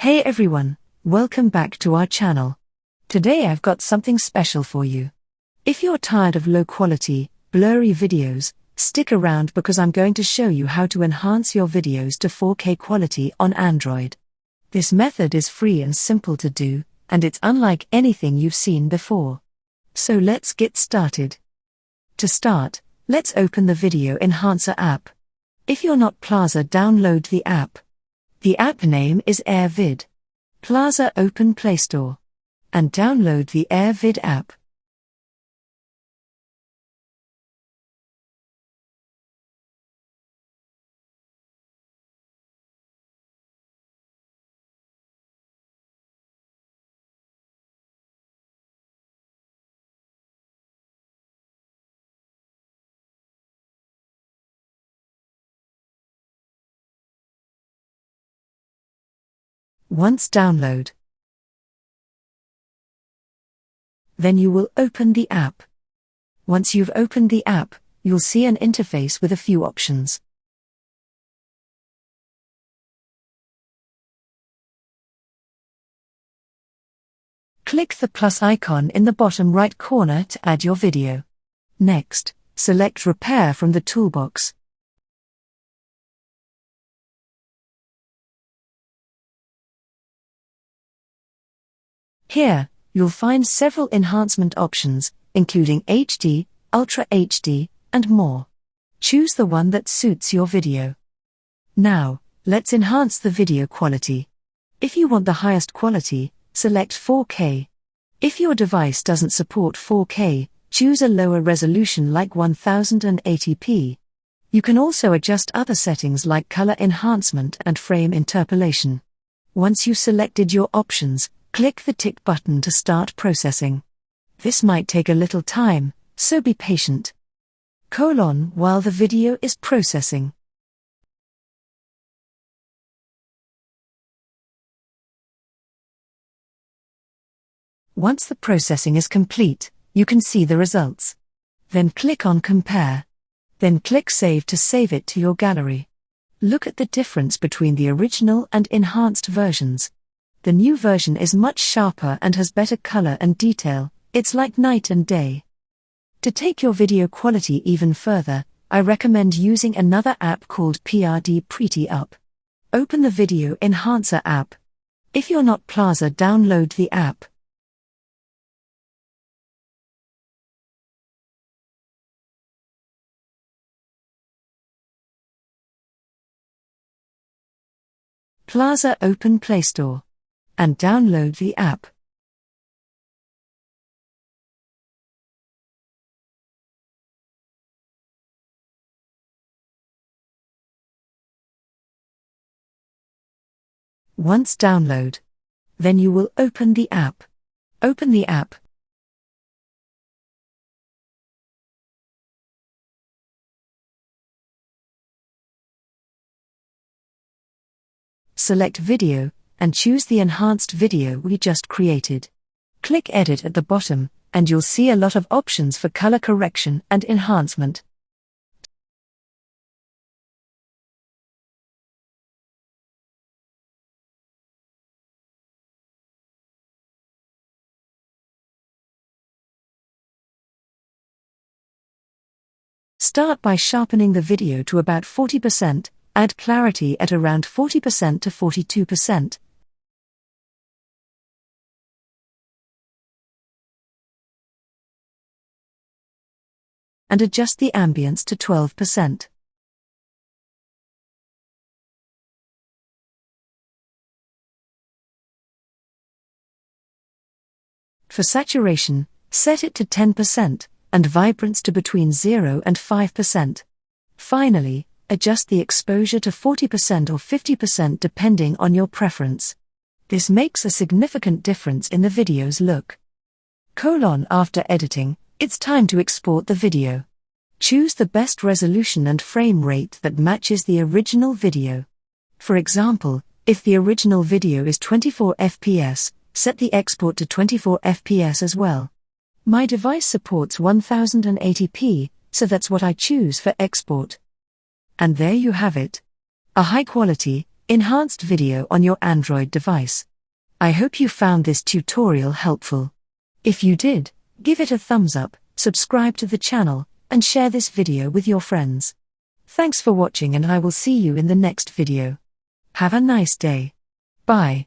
Hey everyone, welcome back to our channel. Today I've got something special for you. If you're tired of low quality, blurry videos, stick around because I'm going to show you how to enhance your videos to 4K quality on Android. This method is free and simple to do, and it's unlike anything you've seen before. So let's get started. To start, let's open the Video Enhancer app. If you're not Plaza, download the app. The app name is AirVid. Plaza, open Play Store. And download the AirVid app. Once download, then you will open the app. Once you've opened the app, you'll see an interface with a few options. Click the plus icon in the bottom right corner to add your video. Next, select Repair from the toolbox. Here, you'll find several enhancement options, including HD, Ultra HD, and more. Choose the one that suits your video. Now, let's enhance the video quality. If you want the highest quality, select 4K. If your device doesn't support 4K, choose a lower resolution like 1080p. You can also adjust other settings like color enhancement and frame interpolation. Once you've selected your options, click the tick button to start processing. This might take a little time, so be patient. While the video is processing. Once the processing is complete, you can see the results. Then click on Compare. Then click Save to save it to your gallery. Look at the difference between the original and enhanced versions. The new version is much sharper and has better color and detail. It's like night and day. To take your video quality even further, I recommend using another app called PRD Pretty Up. Open the Video Enhancer app. If you're not Plaza, download the app. Plaza, open Play Store. And download the app. Once download, then you will open the app. Open the app. Select Video, and choose the enhanced video we just created. Click Edit at the bottom, and you'll see a lot of options for color correction and enhancement. Start by sharpening the video to about 40%, add clarity at around 40% to 42%. And adjust the ambience to 12%. For saturation, set it to 10%, and vibrance to between 0 and 5%. Finally, adjust the exposure to 40% or 50% depending on your preference. This makes a significant difference in the video's look. After editing, it's time to export the video. Choose the best resolution and frame rate that matches the original video. For example, if the original video is 24 fps, set the export to 24 fps as well. My device supports 1080p, so that's what I choose for export. And there you have it. A high-quality, enhanced video on your Android device. I hope you found this tutorial helpful. If you did, give it a thumbs up, subscribe to the channel, and share this video with your friends. Thanks for watching, and I will see you in the next video. Have a nice day. Bye.